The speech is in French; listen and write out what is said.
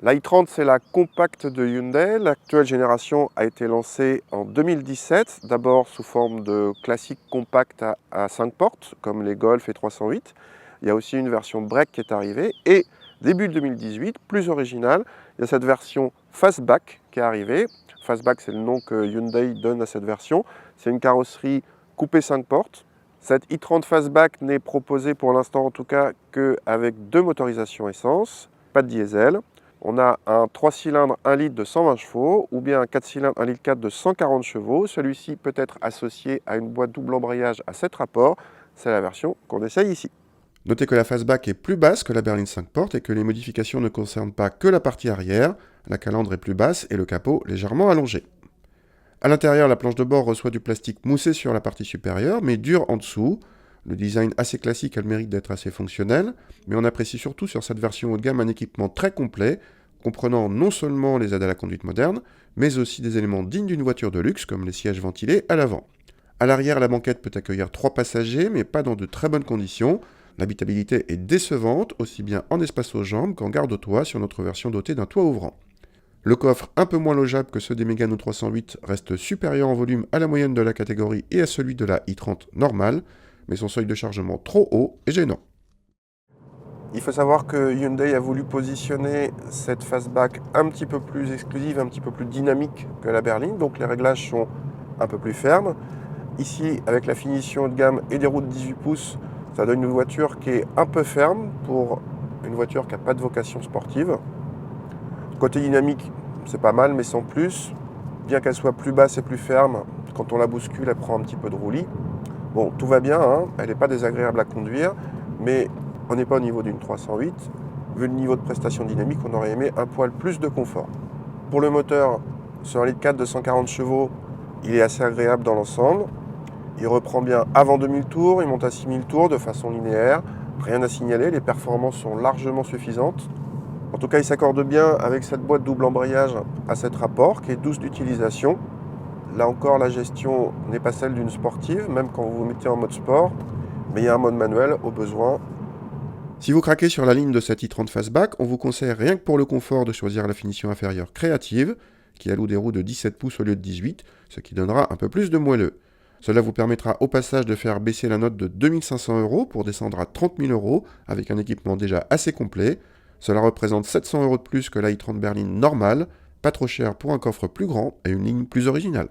La i30, c'est la compacte de Hyundai. L'actuelle génération a été lancée en 2017, d'abord sous forme de classique compact à 5 portes, comme les Golf et 308. Il y a aussi une version break qui est arrivée. Et début 2018, plus original, il y a cette version Fastback qui est arrivée. Fastback, c'est le nom que Hyundai donne à cette version. C'est une carrosserie coupée 5 portes. Cette i30 Fastback n'est proposée pour l'instant en tout cas qu'avec 2 motorisations essence, pas de diesel. On a un 3 cylindres 1 litre de 120 chevaux ou bien un 4 cylindres 1 litre 4 de 140 chevaux. Celui-ci peut être associé à une boîte double embrayage à 7 rapports. C'est la version qu'on essaye ici. Notez que la Fastback est plus basse que la berline 5 portes et que les modifications ne concernent pas que la partie arrière. La calandre est plus basse et le capot légèrement allongé. À l'intérieur, la planche de bord reçoit du plastique moussé sur la partie supérieure, mais dur en dessous. Le design assez classique a le mérite d'être assez fonctionnel, mais on apprécie surtout sur cette version haut de gamme un équipement très complet, comprenant non seulement les aides à la conduite moderne, mais aussi des éléments dignes d'une voiture de luxe, comme les sièges ventilés à l'avant. À l'arrière, la banquette peut accueillir 3 passagers, mais pas dans de très bonnes conditions. L'habitabilité est décevante, aussi bien en espace aux jambes qu'en garde au toit sur notre version dotée d'un toit ouvrant. Le coffre, un peu moins logeable que ceux des Mégane 308, reste supérieur en volume à la moyenne de la catégorie et à celui de la i30 normale, mais son seuil de chargement trop haut est gênant. Il faut savoir que Hyundai a voulu positionner cette Fastback un petit peu plus exclusive, un petit peu plus dynamique que la berline, donc les réglages sont un peu plus fermes. Ici, avec la finition haut de gamme et des roues de 18 pouces, ça donne une voiture qui est un peu ferme pour une voiture qui n'a pas de vocation sportive. Côté dynamique, c'est pas mal, mais sans plus. Bien qu'elle soit plus basse et plus ferme, quand on la bouscule, elle prend un petit peu de roulis. Bon, tout va bien, hein, elle n'est pas désagréable à conduire, mais on n'est pas au niveau d'une 308. Vu le niveau de prestation dynamique, on aurait aimé un poil plus de confort. Pour le moteur, sur un litre 4 de 140 chevaux, il est assez agréable dans l'ensemble. Il reprend bien avant 2000 tours, il monte à 6000 tours de façon linéaire. Rien à signaler, les performances sont largement suffisantes. En tout cas, il s'accorde bien avec cette boîte double embrayage à 7 rapports qui est douce d'utilisation. Là encore, la gestion n'est pas celle d'une sportive, même quand vous vous mettez en mode sport, mais il y a un mode manuel au besoin. Si vous craquez sur la ligne de cette i30 Fastback, on vous conseille rien que pour le confort de choisir la finition inférieure créative, qui alloue des roues de 17 pouces au lieu de 18, ce qui donnera un peu plus de moelleux. Cela vous permettra au passage de faire baisser la note de 2500 € pour descendre à 30 000 € avec un équipement déjà assez complet. Cela représente 700 € de plus que la i30 berline normale, pas trop cher pour un coffre plus grand et une ligne plus originale.